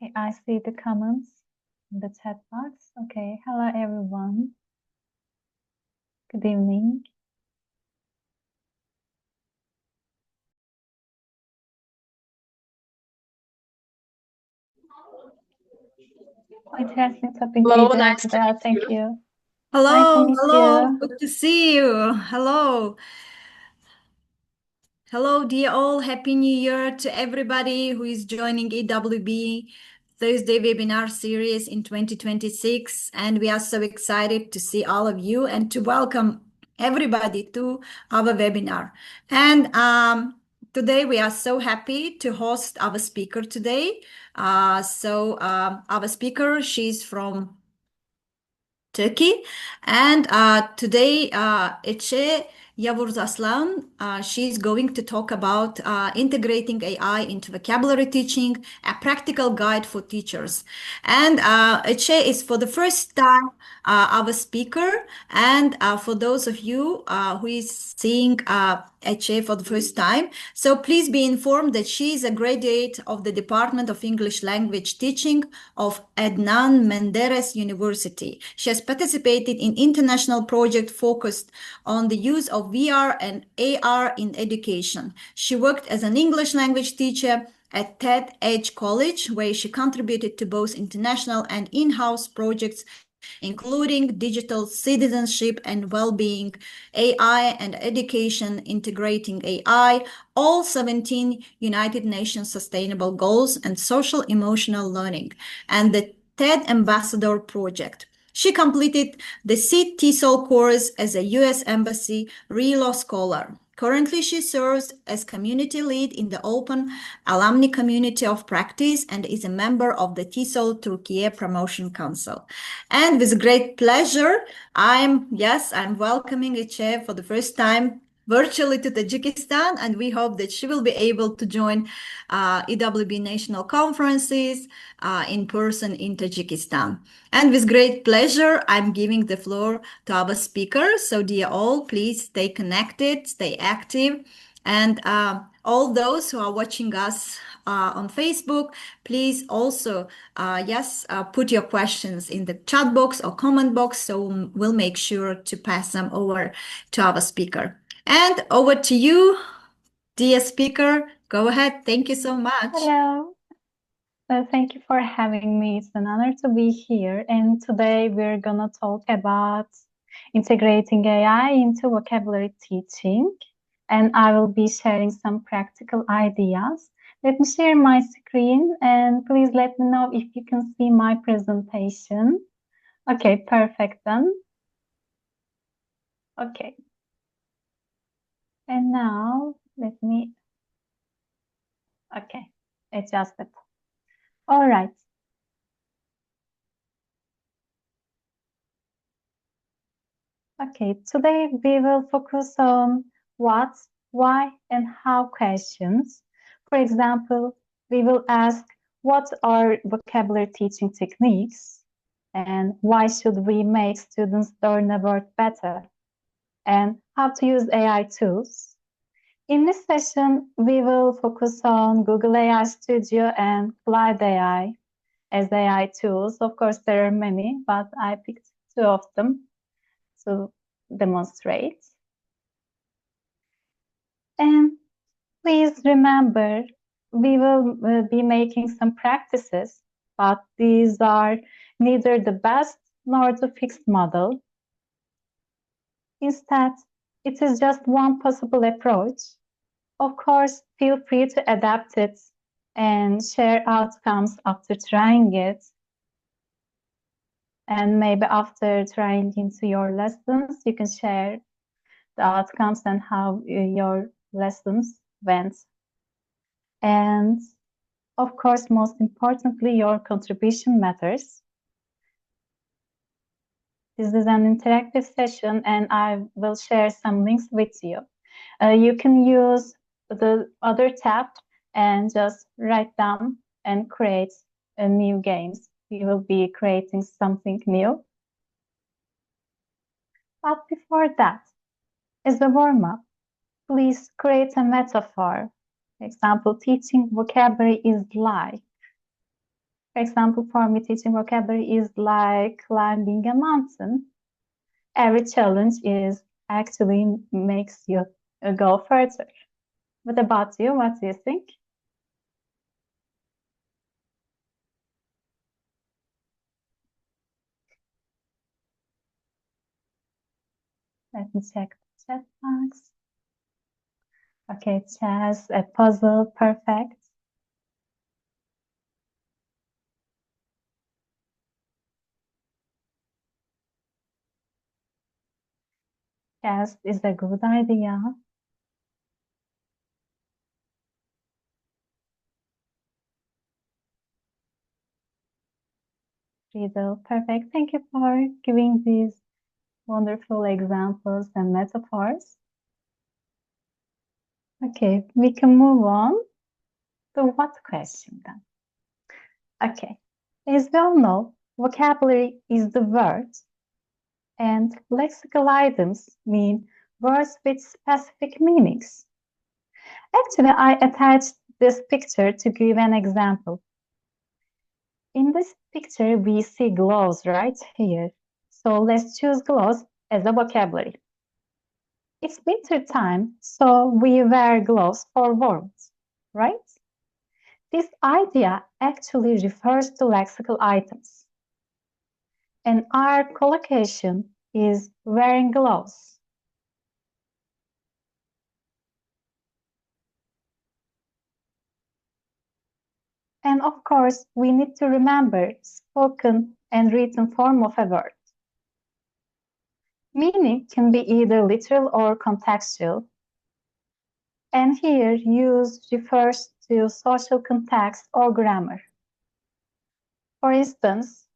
Okay, I see the comments in the chat box. Okay, hello everyone. Good evening. Interesting topic, Hello, Gita. nice to meet Thank you. you. Nice to Hello, meet hello, you. good to see you. Hello. Hello, dear all. Happy New Year to everybody who is joining EWB Thursday webinar series in 2026. And we are so excited to see all of you and to welcome everybody to our webinar. And today we are so happy to host our speaker today. Our speaker, she's from Turkey. And today, Ece Yavuzarslan, she's going to talk about integrating AI into vocabulary teaching, a practical guide for teachers. And Ece is for the first time our speaker. And for those of you who is seeing Ece for the first time, so please be informed that she is a graduate of the Department of English Language Teaching of Adnan Menderes University. She has participated in international projects focused on the use of VR and AR in education. She worked as an English language teacher at TED Edge College, where she contributed to both international and in-house projects including digital citizenship and well-being, AI and education, integrating AI, all 17 United Nations Sustainable Goals and social emotional learning, and the TED Ambassador Project. She completed the SEED TESOL course as a U.S. Embassy RELAW Scholar. Currently, she serves as community lead in the Open Alumni Community of Practice and is a member of the TESOL Turkey Promotion Council. And with great pleasure, I'm welcoming Ece for the first time virtually to Tajikistan, and we hope that she will be able to join EWB national conferences in person in Tajikistan. And with great pleasure, I'm giving the floor to our speaker. So dear all, please stay connected, stay active. And all those who are watching us on Facebook, please also, put your questions in the chat box or comment box. So we'll make sure to pass them over to our speaker. And over to you, dear speaker. Go ahead. Thank you so much. Hello. Thank you for having me. It's an honor to be here. And today we're going to talk about integrating AI into vocabulary teaching. And I will be sharing some practical ideas. Let me share my screen and please let me know if you can see my presentation. Okay, perfect then. Okay. And now let me, okay, adjust it. All right. Okay, today we will focus on what, why, and how questions. For example, we will ask what are vocabulary teaching techniques and why should we make students learn a word better and how to use AI tools. In this session, we will focus on Google AI Studio and Cloud AI as AI tools. Of course, there are many, but I picked two of them to demonstrate. And please remember, we will be making some practices, but these are neither the best nor the fixed model. Instead, it is just one possible approach. Of course, feel free to adapt it and share outcomes after trying it. And maybe after trying into your lessons, you can share the outcomes and how your lessons went. And of course, most importantly, your contribution matters. This is an interactive session and I will share some links with you. You can use the other tab and just write down and create new games. We will be creating something new. But before that, as a warm-up, please create a metaphor. For example, teaching vocabulary is like. For example, for me, teaching vocabulary is like climbing a mountain. Every challenge is actually makes you go further. What about you? What do you think? Let me check the chat box. Okay, chess, a puzzle, perfect. Chess is a good idea. Riddle, perfect. Thank you for giving these wonderful examples and metaphors. Okay, we can move on to what question then? Okay, as we all know, vocabulary is the word, and lexical items mean words with specific meanings. Actually, I attached this picture to give an example. In this picture, we see gloves right here. So let's choose gloves as a vocabulary. It's winter time, so we wear gloves for warmth, right? This idea actually refers to lexical items. And our collocation is wearing gloves. And of course, we need to remember spoken and written form of a word. Meaning can be either literal or contextual. And here, use refers to social context or grammar. For instance,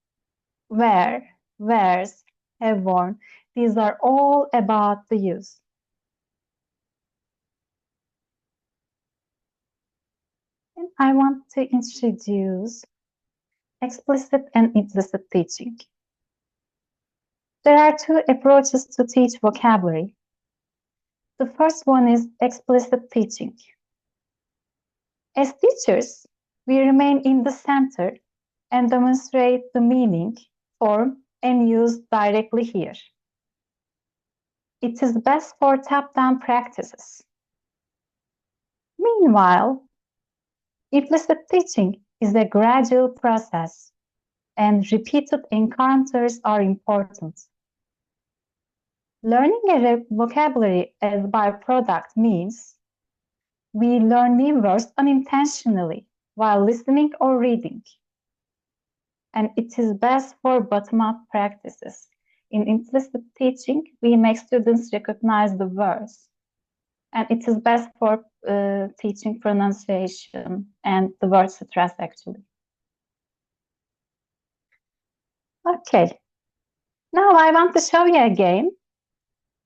wear, wears, have worn, these are all about the use. And I want to introduce explicit and implicit teaching. There are two approaches to teach vocabulary. The first one is explicit teaching. As teachers, we remain in the center and demonstrate the meaning, form, and use directly here. It is best for top-down practices. Meanwhile, implicit teaching is a gradual process, and repeated encounters are important. Learning a vocabulary as byproduct means we learn new words unintentionally while listening or reading. And it is best for bottom-up practices. In implicit teaching, we make students recognize the words. And it is best for teaching pronunciation and the word stress, actually. Okay, now I want to show you a game.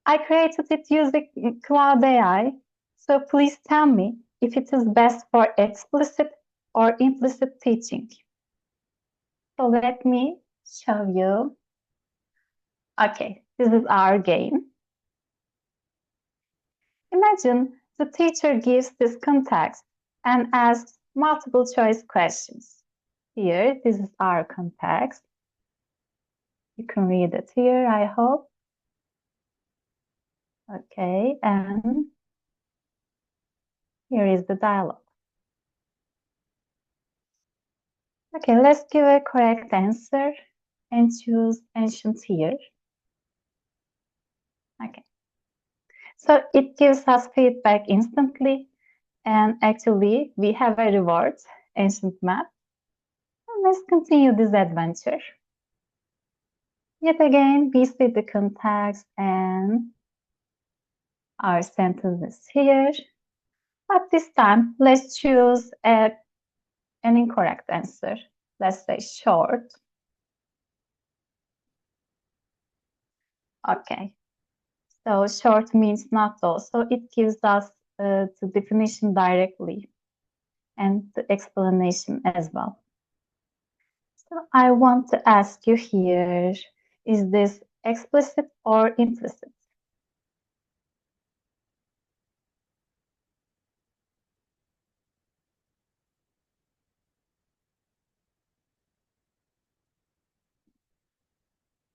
I created it using Cloud AI. So please tell me if it is best for explicit or implicit teaching. So let me show you. Okay, this is our game. Imagine the teacher gives this context and asks multiple choice questions. Here, this is our context. You can read it here, I hope. Okay, and here is the dialogue. Okay, let's give a correct answer and choose ancient here. Okay. So it gives us feedback instantly, and actually we have a reward, ancient map. And let's continue this adventure. Yet again, we see the context and our sentences here. But this time, let's choose an incorrect answer. Let's say short. Okay. So short means not all. So it gives us the definition directly and the explanation as well. So I want to ask you here, is this explicit or implicit?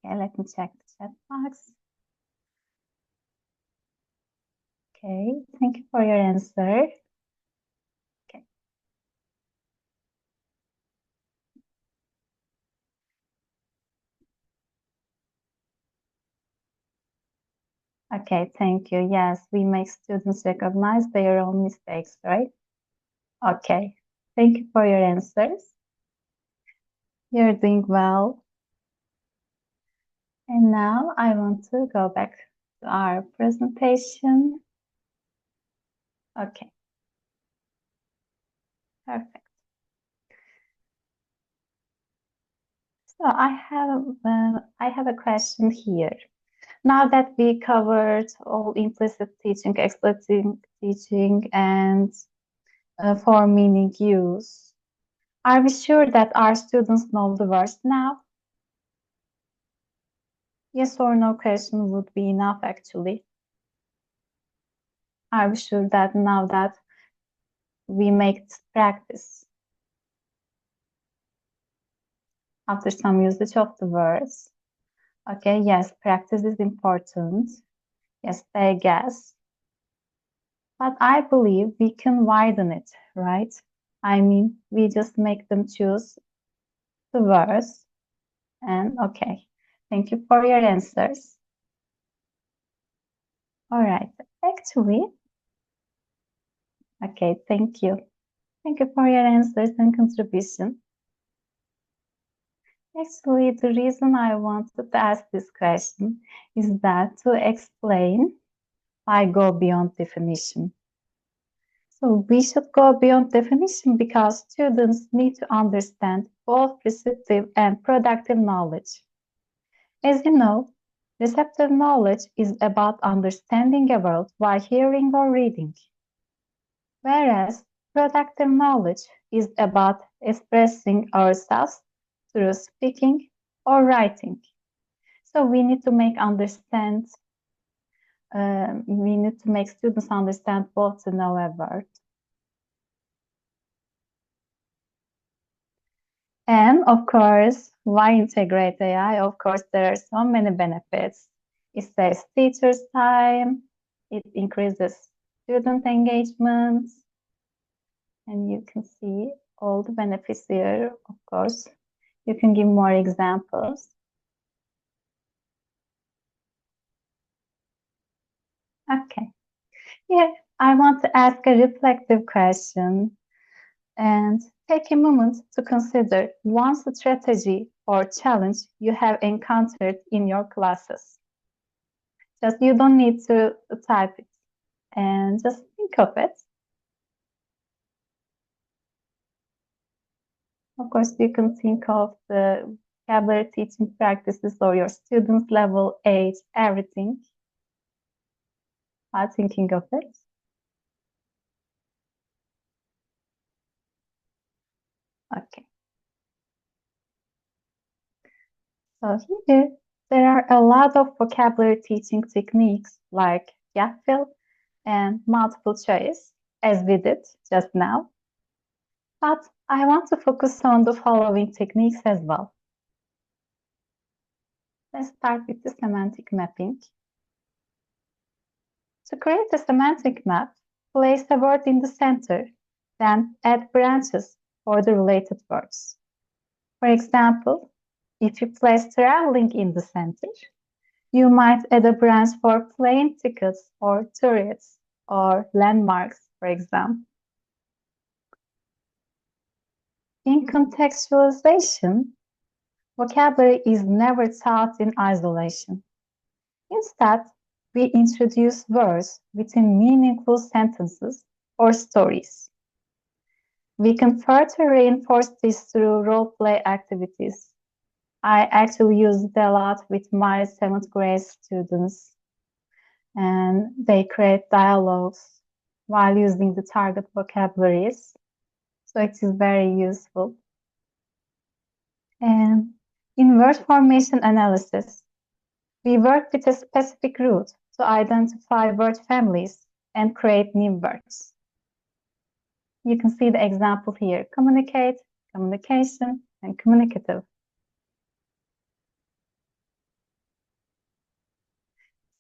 Okay, let me check the chat box. Okay, thank you for your answer. Okay. Okay, thank you. Yes, we make students recognize their own mistakes, right? Okay, thank you for your answers. You're doing well. And now I want to go back to our presentation. Okay, perfect. So I have a question here. Now that we covered all implicit teaching, explicit teaching, and for meaning use, are we sure that our students know the words now? Yes or no question would be enough actually. Are we sure that now that we make practice after some usage of the words? Okay, yes, practice is important. Yes, they guess. But I believe we can widen it, right? I mean, we just make them choose the words and okay. Thank you for your answers. All right, actually, okay, thank you. Thank you for your answers and contribution. Actually, the reason I wanted to ask this question is that to explain why go beyond definition. So we should go beyond definition because students need to understand both receptive and productive knowledge. As you know, receptive knowledge is about understanding a world while hearing or reading, whereas productive knowledge is about expressing ourselves through speaking or writing. So we need to make students understand both to know a word. And of course, why integrate AI? Of course, there are so many benefits. It saves teachers' time, it increases student engagement, and you can see all the benefits here, of course. You can give more examples. Okay. Yeah, I want to ask a reflective question and take a moment to consider one strategy or challenge you have encountered in your classes. Just you don't need to type it and just think of it. Of course, you can think of the vocabulary teaching practices or your students' level, age, everything while thinking of it. Okay. So here, there are a lot of vocabulary teaching techniques like gap fill and multiple choice, as we did just now. But I want to focus on the following techniques as well. Let's start with the semantic mapping. To create a semantic map, place a word in the center, then add branches for the related words. For example, if you place traveling in the center, you might add a branch for plane tickets or tourists or landmarks, for example. In contextualization, vocabulary is never taught in isolation. Instead, we introduce words within meaningful sentences or stories. We can further reinforce this through role-play activities. I actually use it a lot with my 7th grade students, and they create dialogues while using the target vocabularies. So it is very useful. And in word formation analysis, we work with a specific route to identify word families and create new words. You can see the example here: communicate, communication, and communicative.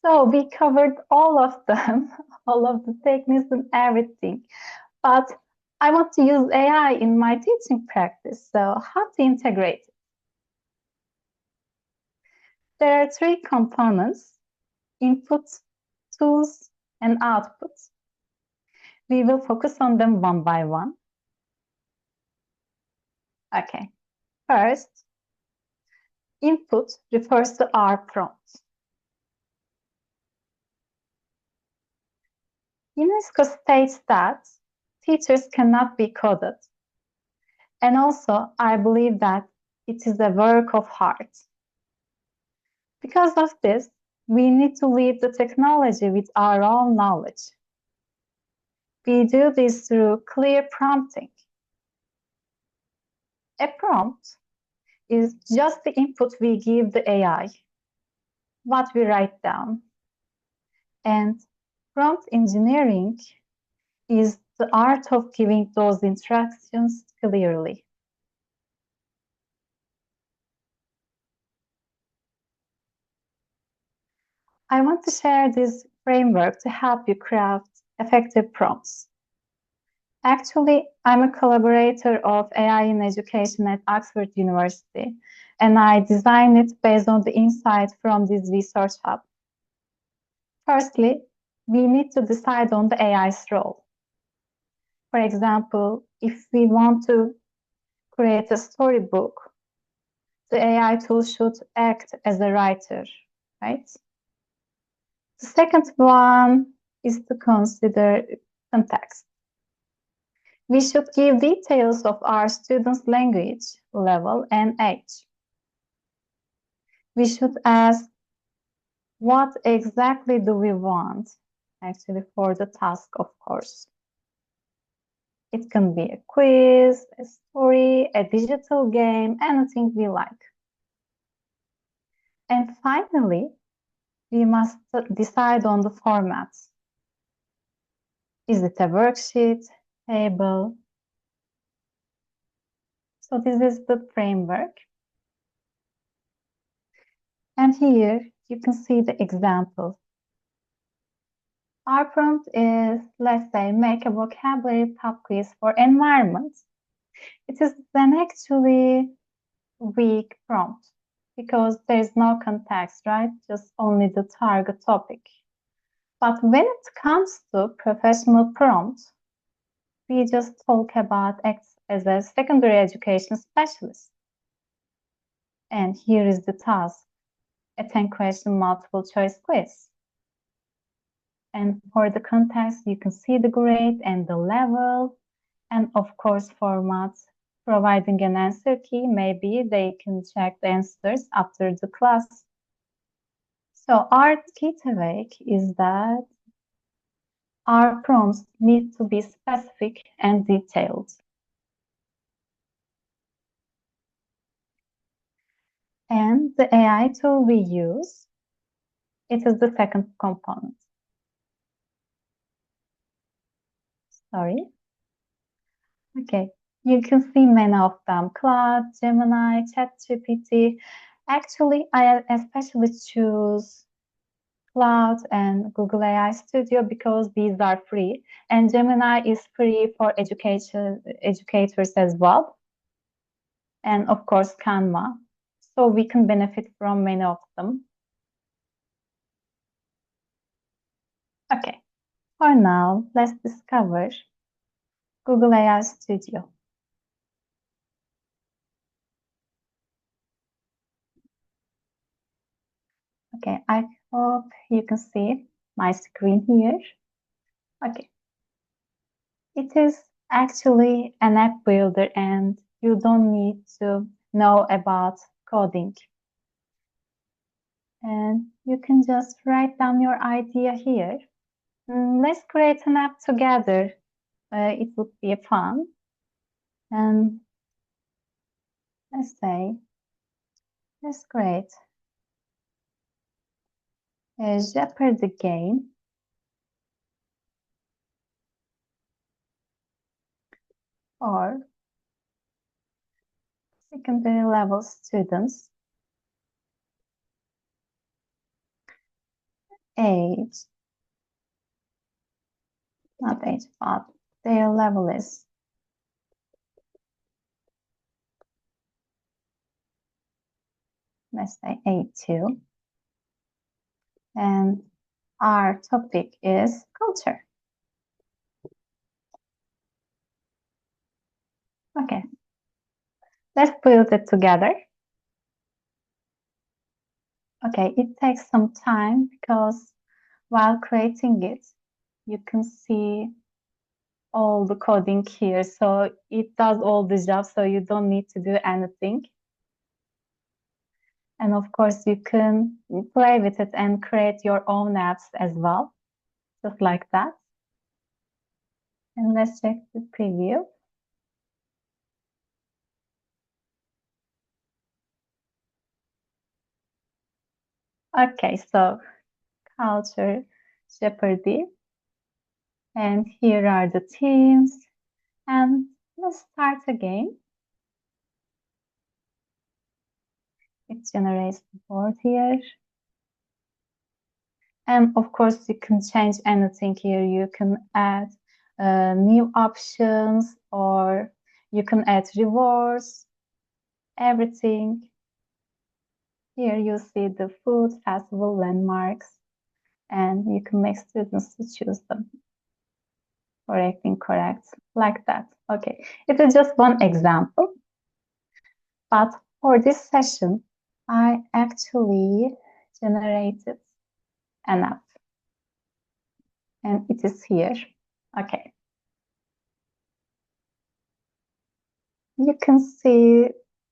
So we covered all of them, all of the techniques and everything. But I want to use AI in my teaching practice. So how to integrate it? There are three components: input, tools, and output. We will focus on them one by one. Okay. First, input refers to our prompt. UNESCO states that teachers cannot be coded. And also, I believe that it is a work of art. Because of this, we need to lead the technology with our own knowledge. We do this through clear prompting. A prompt is just the input we give the AI, what we write down. And prompt engineering is the art of giving those instructions clearly. I want to share this framework to help you craft effective prompts. Actually, I'm a collaborator of AI in education at Oxford University, and I designed it based on the insight from this research hub. Firstly, we need to decide on the AI's role. For example, if we want to create a storybook, the AI tool should act as a writer, right? The second one is to consider context. We should give details of our students' language level and age. We should ask, what exactly do we want, actually, for the task, of course. It can be a quiz, a story, a digital game, anything we like. And finally, we must decide on the format. Is it a worksheet, table? So this is the framework. And here you can see the example. Our prompt is, let's say, make a vocabulary pop quiz for environment. It is an actually weak prompt because there's no context, right? Just only the target topic. But when it comes to professional prompts, we just talk about acts as a secondary education specialist. And here is the task, a 10-question multiple choice quiz. And for the context, you can see the grade and the level, and of course, formats, providing an answer key. Maybe they can check the answers after the class. So our key takeaway is that our prompts need to be specific and detailed. And the AI tool we use, it is the second component. Sorry. Okay, you can see many of them: Claude, Gemini, ChatGPT. Actually, I especially choose Cloud and Google AI Studio because these are free, and Gemini is free for educators as well, and of course Canva. So we can benefit from many of them. Okay, for now, let's discover Google AI Studio. Okay, I hope you can see my screen here. Okay. It is actually an app builder and you don't need to know about coding. And you can just write down your idea here. Let's create an app together. It would be fun. And let's say, let's create a Jeopardy game or secondary level students. age, not age, but their level is. Let's say A2. And our topic is culture. Okay, let's build it together. Okay, it takes some time because while creating it, you can see all the coding here. So it does all the job, so you don't need to do anything. And of course, you can play with it and create your own apps as well, just like that. And let's check the preview. Okay, so culture, Jeopardy. And here are the teams. And let's start again. It generates the board here. And of course, you can change anything here. You can add new options, or you can add rewards, everything. Here you see the food festival landmarks, and you can make students to choose them. Correct, incorrect, like that. Okay, it is just one example. But for this session, I actually generated an app. And it is here. Okay. You can see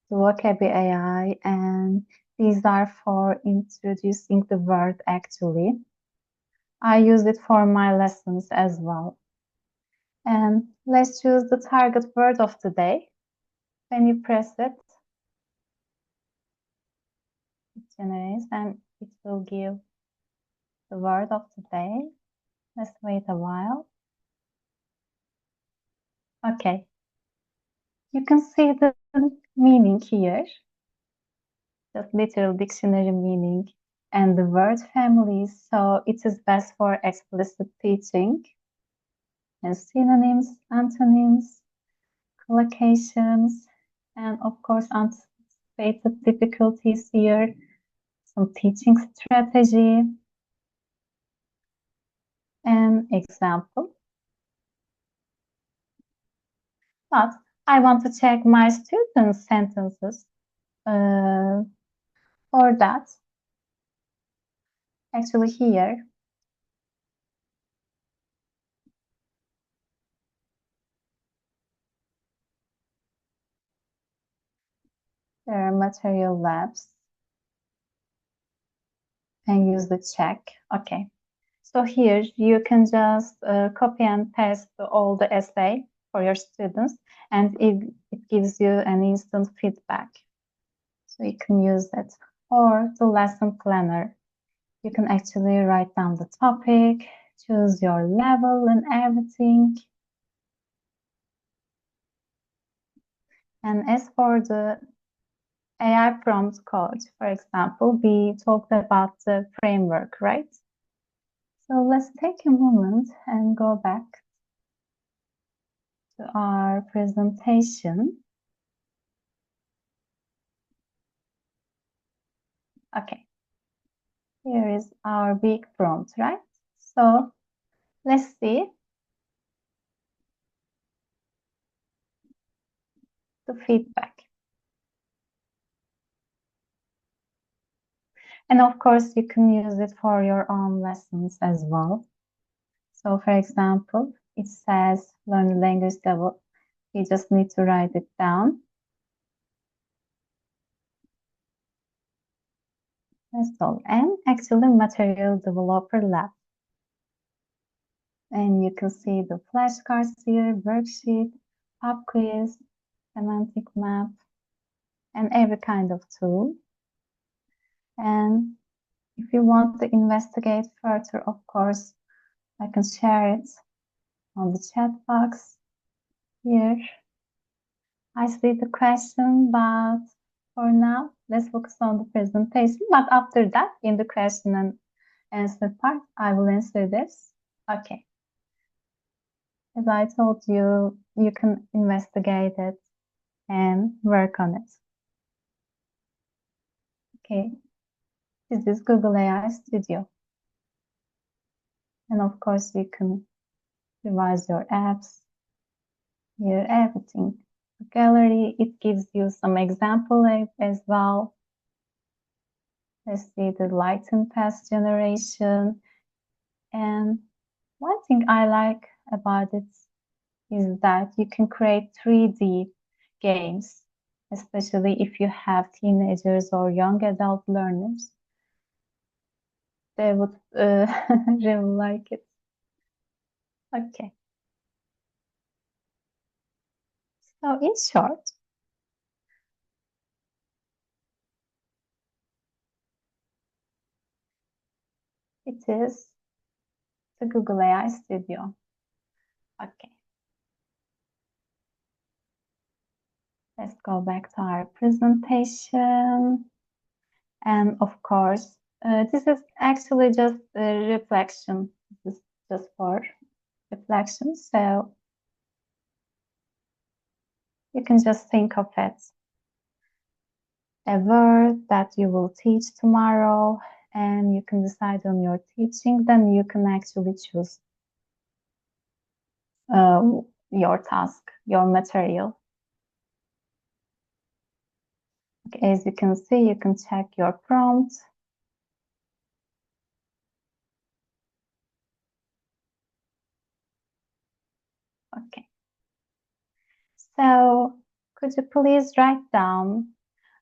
the vocabulary AI, and these are for introducing the word actually. I use it for my lessons as well. And let's choose the target word of the day. When you press it, it generates and it will give the word of the day. Let's wait a while. Okay. You can see the meaning here, the literal dictionary meaning and the word families. So it is best for explicit teaching. And synonyms, antonyms, collocations, and of course anticipated difficulties here, some teaching strategy, an example. But I want to check my students' sentences. For that, actually here, there are material labs and use the check. Okay. So here you can just copy and paste all the essay for your students, and it gives you an instant feedback. So you can use that. Or the lesson planner. You can actually write down the topic, choose your level and everything. And as for the AI prompt code, for example, we talked about the framework, right? So let's take a moment and go back to our presentation. Okay, here is our big prompt, right? So let's see the feedback. And of course, you can use it for your own lessons as well. So for example, it says learn the language level. You just need to write it down. That's all. And actually material developer lab. And you can see the flashcards here, worksheet, pop quiz, semantic map, and every kind of tool. And if you want to investigate further, of course, I can share it on the chat box here. I see the question, but for now, let's focus on the presentation. But after that, in the question and answer part, I will answer this. Okay. As I told you, you can investigate it and work on it. Okay. This is Google AI Studio. And of course, you can revise your apps, your everything. The gallery, it gives you some example as well. Let's see the light and path generation. And one thing I like about it is that you can create 3D games, especially if you have teenagers or young adult learners. They would really like it. Okay. So in short, it is the Google AI Studio. Okay. Let's go back to our presentation. And of course, this is actually just a reflection. This is just for reflection. So you can just think of it. A word that you will teach tomorrow, and you can decide on your teaching. Then you can actually choose your task, your material. Okay, as you can see, you can check your prompt. Okay. So could you please write down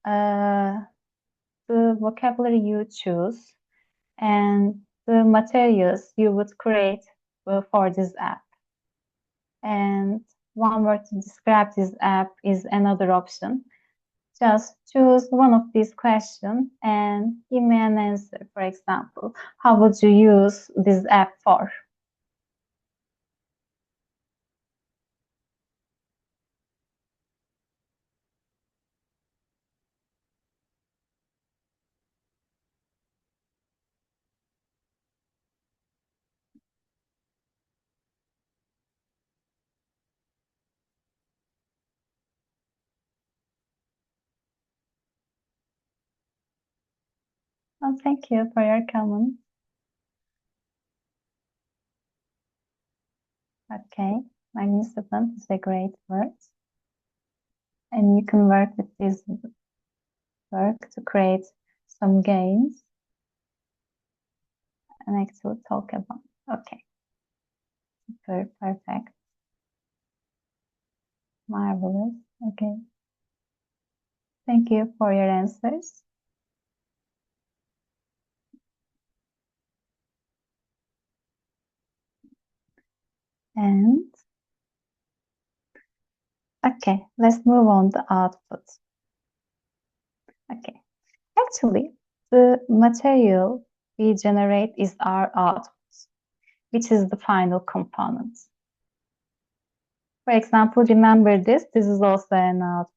the vocabulary you choose and the materials you would create for this app? And one word to describe this app is another option. Just choose one of these questions and give me an answer. For example, how would you use this app for? Well, thank you for your comment. Okay, magnificent is a great word. And you can work with this work to create some games and actually talk about. Okay, super perfect, marvelous. Okay, thank you for your answers. And okay, let's move on to output. Okay, actually, the material we generate is our output, which is the final component. For example, remember this is also an output.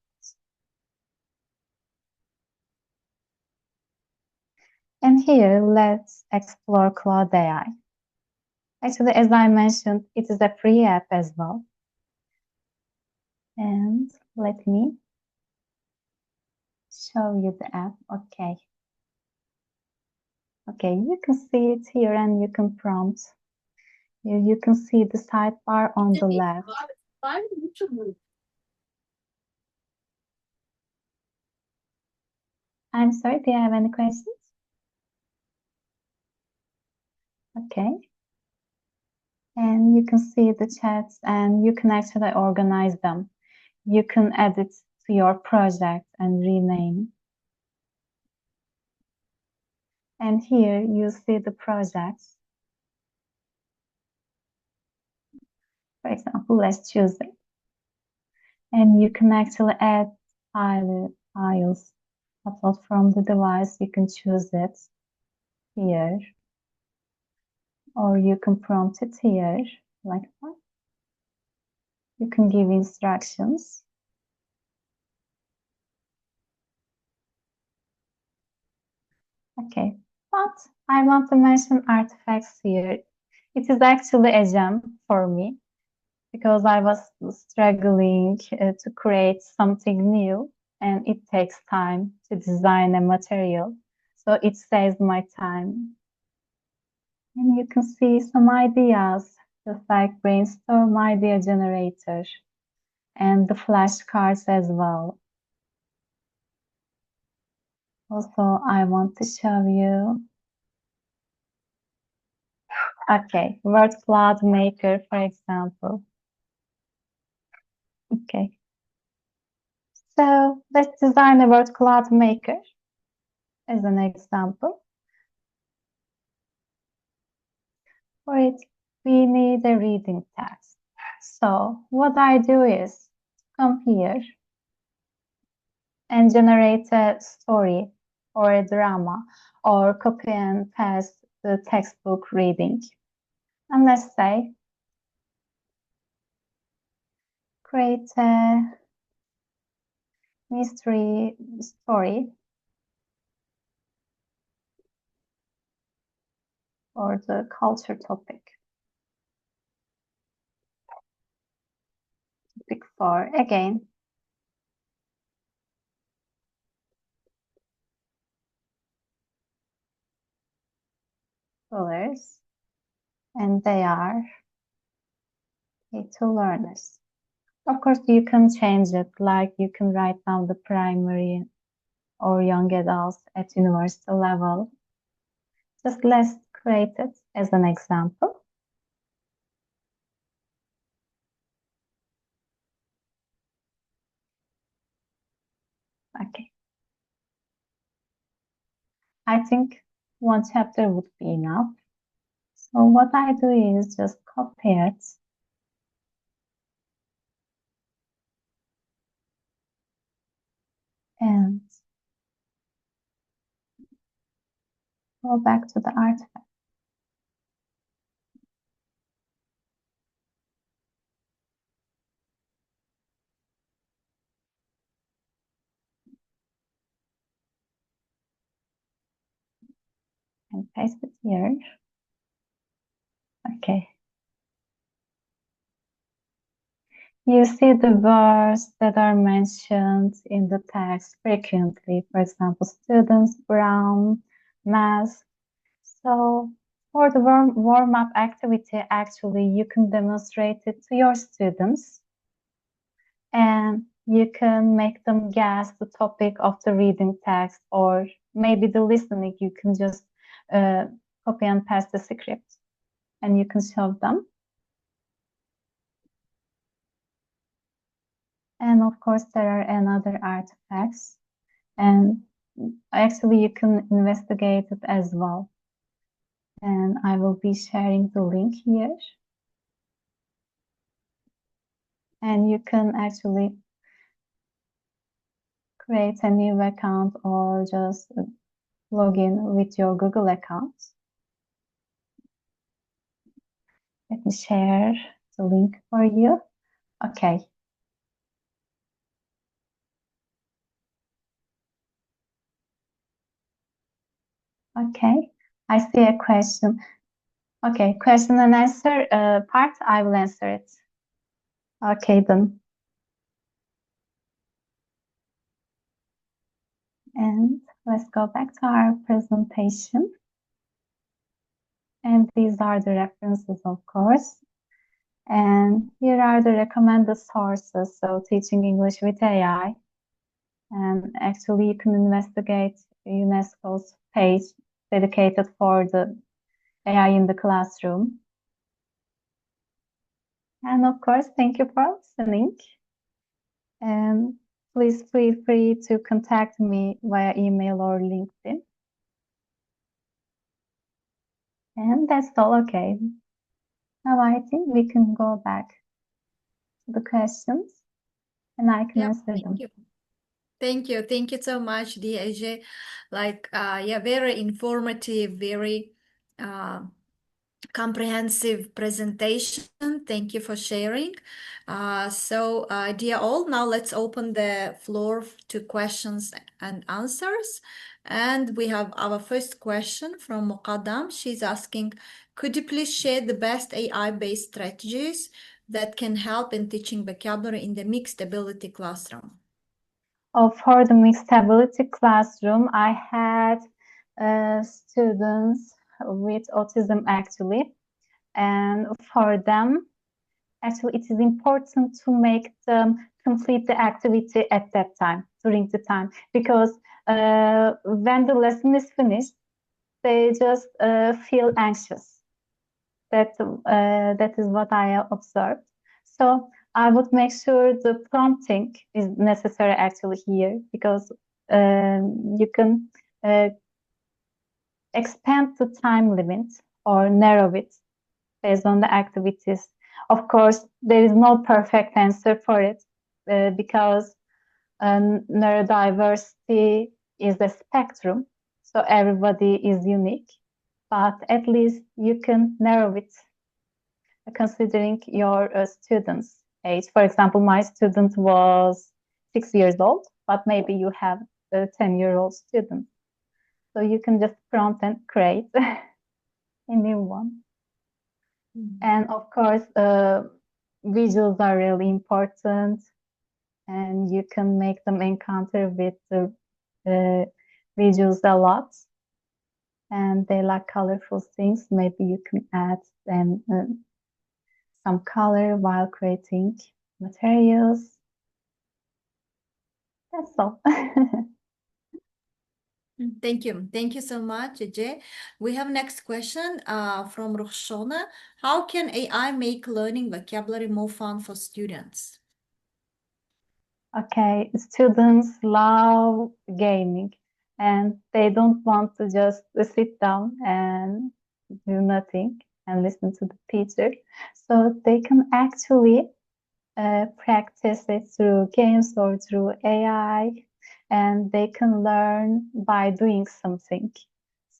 And here, let's explore Cloud AI. Actually, as I mentioned, it is a free app as well. And let me show you the app. Okay. Okay, you can see it here and you can prompt. You can see the sidebar on the left. I'm sorry, do you have any questions? Okay. And you can see the chats and you can actually organize them. You can add it to your project and rename. And here you see the projects. For example, let's choose it. And you can actually add files, upload from the device. You can choose it here. Or you can prompt it here, like that. You can give instructions. Okay, But I want to mention artifacts here. It is actually a gem for me because I was struggling to create something new, and it takes time to design a material. So it saves my time. And you can see some ideas, just like brainstorm idea generator and the flashcards as well. Also, I want to show you, okay, word cloud maker, for example. Okay, so let's design a word cloud maker as an example. For it, we need a reading text. So what I do is come here and generate a story or a drama or copy and paste the textbook reading. And let's say create a mystery story for the culture topic. Topic 4 again. Scholars, and they are K2 learners. Of course, you can change it, like you can write down the primary or young adults at university level. Just let's create it as an example. Okay. I think one chapter would be enough. So what I do is just copy it and go back to the artifact. And paste it here. Okay. You see the words that are mentioned in the text frequently. For example, students, brown, mask. So for the warm-up activity, actually, you can demonstrate it to your students and you can make them guess the topic of the reading text, or maybe the listening. You can just copy and paste the script and you can show them. And of course, there are another artifacts, and actually you can investigate it as well. And I will be sharing the link here. And you can actually create a new account or just log in with your Google account. Let me share the link for you. Okay. Okay. I see a question. Okay, question and answer part, I will answer it. Okay, then. And let's go back to our presentation. And these are the references, of course. And here are the recommended sources. So teaching English with AI. And actually you can investigate UNESCO's page dedicated for the AI in the classroom. And of course, thank you for listening. And please feel free to contact me via email or LinkedIn. And that's all okay. Now I think we can go back to the questions and I can answer them. Thank you. Thank you. Thank you so much, Ece. Like, yeah, very informative, very comprehensive presentation. Thank you for sharing. Dear all, now let's open the floor to questions and answers. And we have our first question from Muqaddam. She's asking, could you please share the best AI-based strategies that can help in teaching vocabulary in the mixed ability classroom? For the mixed ability classroom, I had students with autism actually, and for them, actually, it is important to make them complete the activity at that time, during the time, because when the lesson is finished, they just feel anxious. That is what I observed. So I would make sure the prompting is necessary actually here, because you can expand the time limit or narrow it based on the activities. Of course, there is no perfect answer for it because neurodiversity is a spectrum, so everybody is unique. But at least you can narrow it considering your student's age. For example, my student was 6 years old, but maybe you have a 10-year-old student. So you can just prompt and create a new one. And of course, visuals are really important, and you can make them encounter with the visuals a lot. And they like colorful things. Maybe you can add them some color while creating materials. That's all. Thank you. Thank you so much, Ece. We have next question from Roxana. How can AI make learning vocabulary more fun for students? Okay, students love gaming and they don't want to just sit down and do nothing and listen to the teacher. So they can actually practice it through games or through AI, and they can learn by doing something.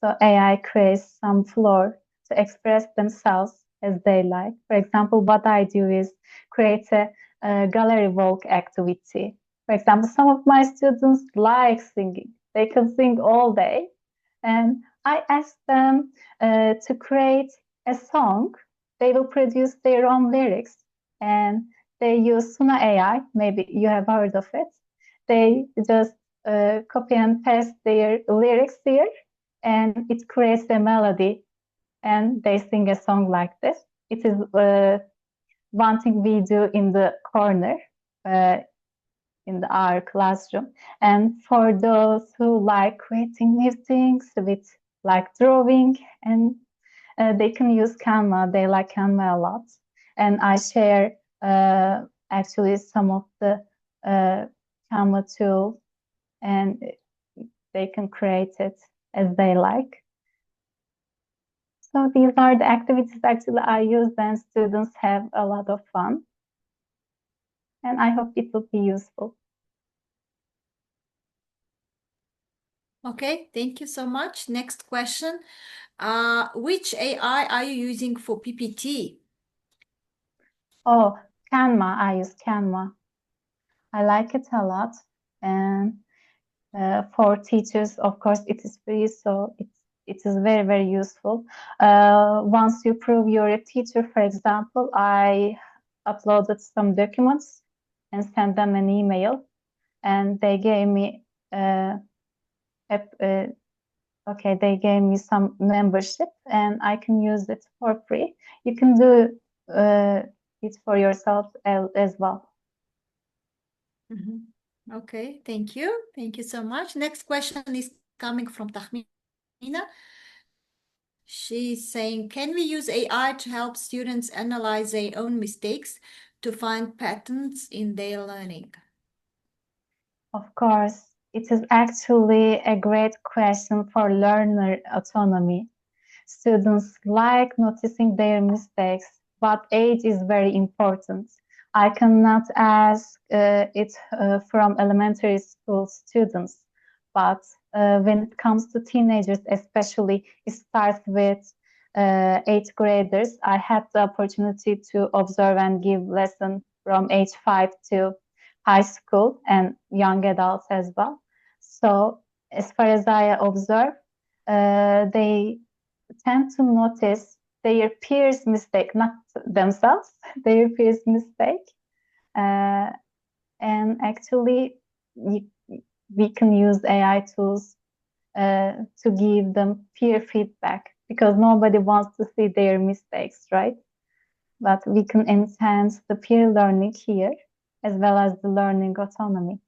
So AI creates some floor to express themselves as they like. For example, what I do is create a gallery walk activity. For example, some of my students like singing. They can sing all day. And I ask them to create a song. They will produce their own lyrics, and they use Suna AI. Maybe you have heard of it. They just copy and paste their lyrics here, and it creates a melody, and they sing a song like this. It is one thing we do in the corner in our classroom. And for those who like creating new things with like drawing, and they can use Canva. They like Canva a lot. And I share actually some of the Canva tools, and they can create it as they like. So these are the activities actually I use when students have a lot of fun. And I hope it will be useful. Okay, thank you so much. Next question. Which AI are you using for PPT? Oh, Canva. I use Canva. I like it a lot. And for teachers, of course, it is free, so it is very, very useful. Once you prove you're a teacher, for example, I uploaded some documents and sent them an email, and they gave me okay, they gave me some membership, and I can use it for free. You can do it for yourself as well. Okay, thank you. Thank you so much. Next question is coming from Tahmina. She's saying, can we use AI to help students analyze their own mistakes to find patterns in their learning? Of course, it is actually a great question for learner autonomy. Students like noticing their mistakes, but age is very important. I cannot ask it from elementary school students, but when it comes to teenagers, especially, it starts with eighth graders. I had the opportunity to observe and give lessons from age 5 to high school and young adults as well. So as far as I observe, they tend to notice their peers' mistake, not themselves, their peers' mistake. And actually, we can use AI tools to give them peer feedback because nobody wants to see their mistakes, right? But we can enhance the peer learning here as well as the learning autonomy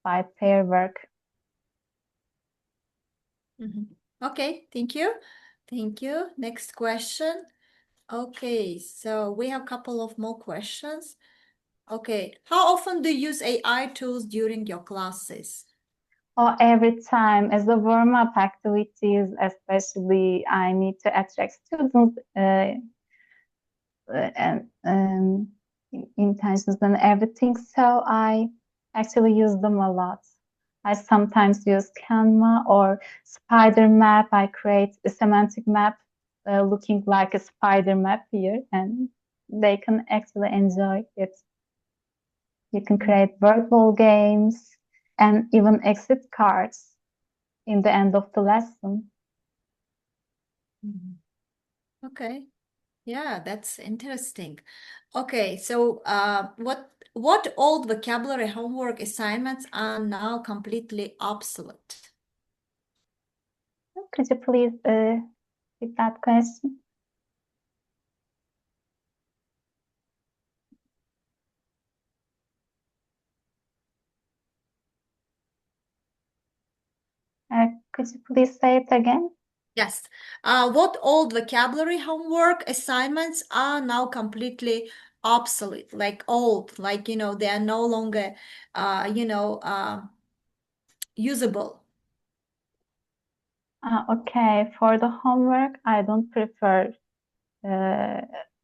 by pair work. Okay, thank you. Thank you. Next question. Okay, so we have a couple of more questions. Okay, how often do you use AI tools during your classes? Or every time as a warm-up activities, especially I need to attract students and intentions and everything. So I actually use them a lot. I sometimes use Canva or spider map. I create a semantic map looking like a spider map here, and they can actually enjoy it. You can create verbal games and even exit cards in the end of the lesson. Okay. Yeah, that's interesting. Okay, so what old vocabulary homework assignments are now completely obsolete? Could you please repeat that question? Could you please say it again? Yes. What old vocabulary homework assignments are now completely obsolete, like old, like, they are no longer, usable. Okay, for the homework, I don't prefer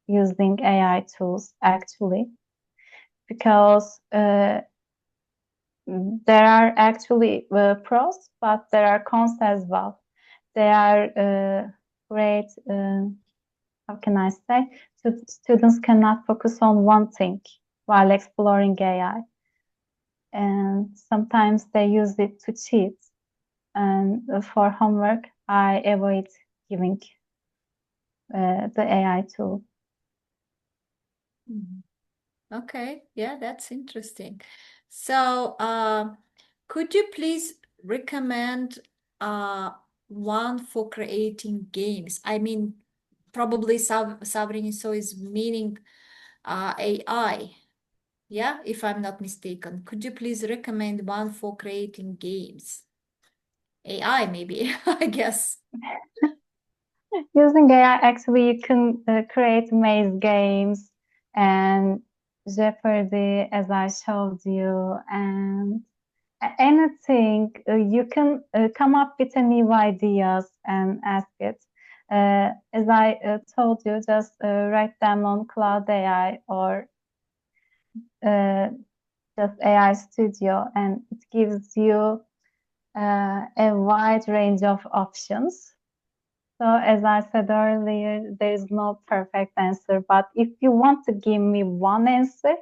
using AI tools actually because there are actually pros, but there are cons as well. They are great. How can I say? Students cannot focus on one thing while exploring AI, and sometimes they use it to cheat. And for homework, I avoid giving the AI tool. Okay, yeah, that's interesting. So, could you please recommend one for creating games? I mean, probably Sabrina so is meaning AI. Yeah, if I'm not mistaken. Could you please recommend one for creating games? AI, maybe, I guess. Using AI, actually, you can create maze games and Jeopardy, as I showed you, and anything. You can come up with a new ideas and ask it. As I told you, just write them on Cloud AI or uh, just AI Studio, and it gives you a wide range of options. So as I said earlier, there is no perfect answer, but if you want to give me one answer,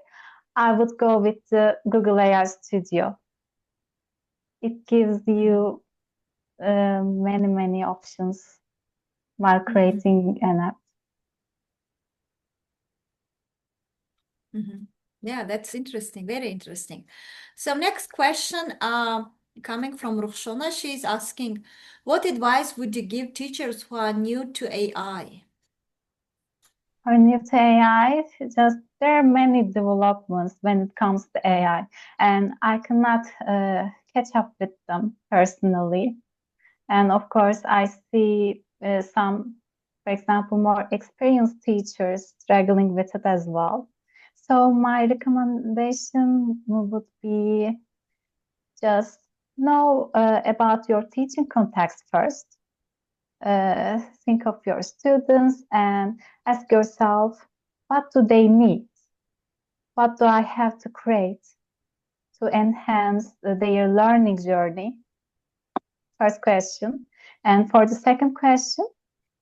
I would go with the Google AI Studio. It gives you many options while creating an app. Yeah, that's interesting. Very interesting. So next question, coming from Rukhshona, she's asking, what advice would you give teachers who are new to AI? For new to AI, just there are many developments when it comes to AI, and I cannot catch up with them personally. And of course, I see some, for example, more experienced teachers struggling with it as well. So my recommendation would be just know about your teaching context first. Think of your students and ask yourself, what do they need? What do I have to create to enhance their learning journey? First question. And for the second question,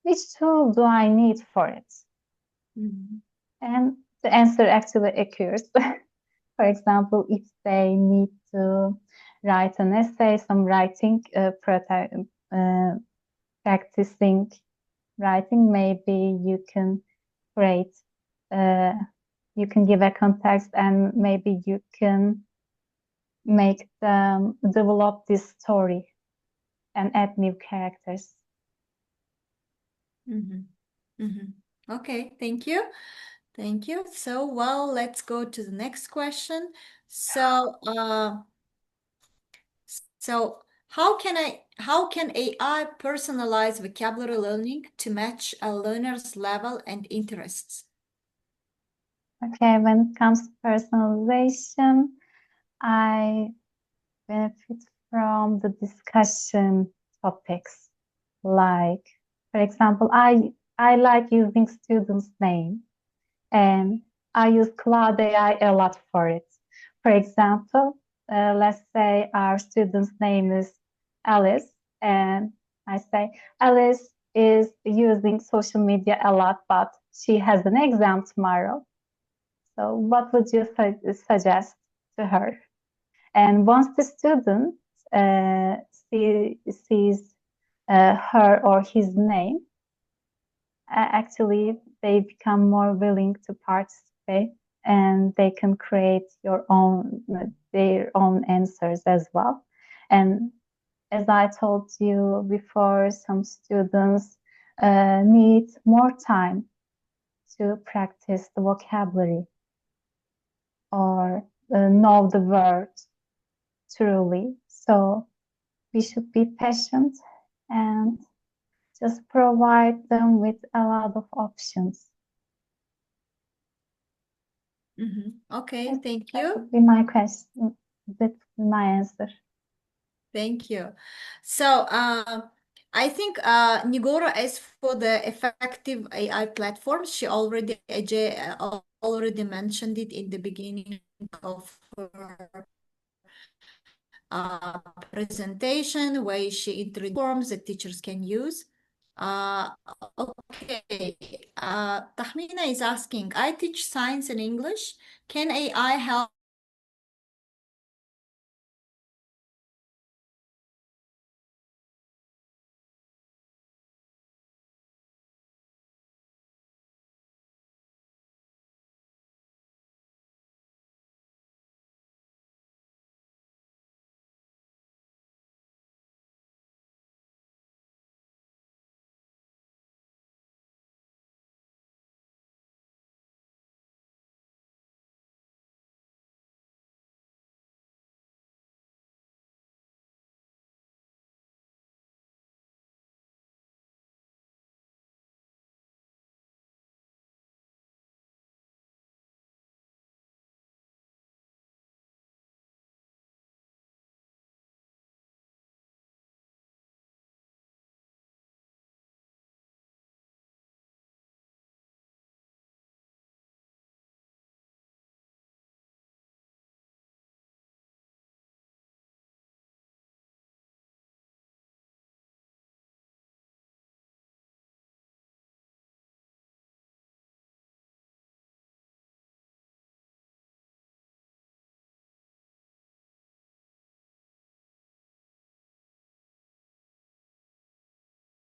which tool do I need for it? Mhm. And the answer actually occurs. For example, if they need to write an essay, some writing, practicing writing, maybe you can create, uh, you can give a context and maybe you can make them develop this story and add new characters. Mhm. Mhm. Okay, thank you. Thank you. So, well, let's go to the next question. So how can AI personalize vocabulary learning to match a learner's level and interests? Okay, when it comes to personalization, I benefit from the discussion topics. Like, for example, I like using students' name and I use Cloud AI a lot for it. For example, let's say our student's name is Alice, and I say Alice is using social media a lot, but she has an exam tomorrow. So, what would you suggest to her? And once the student sees her or his name, actually they become more willing to participate and they can create their own answers as well. And as I told you before, some students need more time to practice the vocabulary or know the word truly. So we should be patient and just provide them with a lot of options. Okay, That, thank that you. would be my question. That would be my answer. Thank you. So, I think Nigora is for the effective AI platforms. She already already mentioned it in the beginning of her presentation, where she introduced forms that teachers can use. Uh, okay. Tahmina is asking, I teach science and English. Can AI help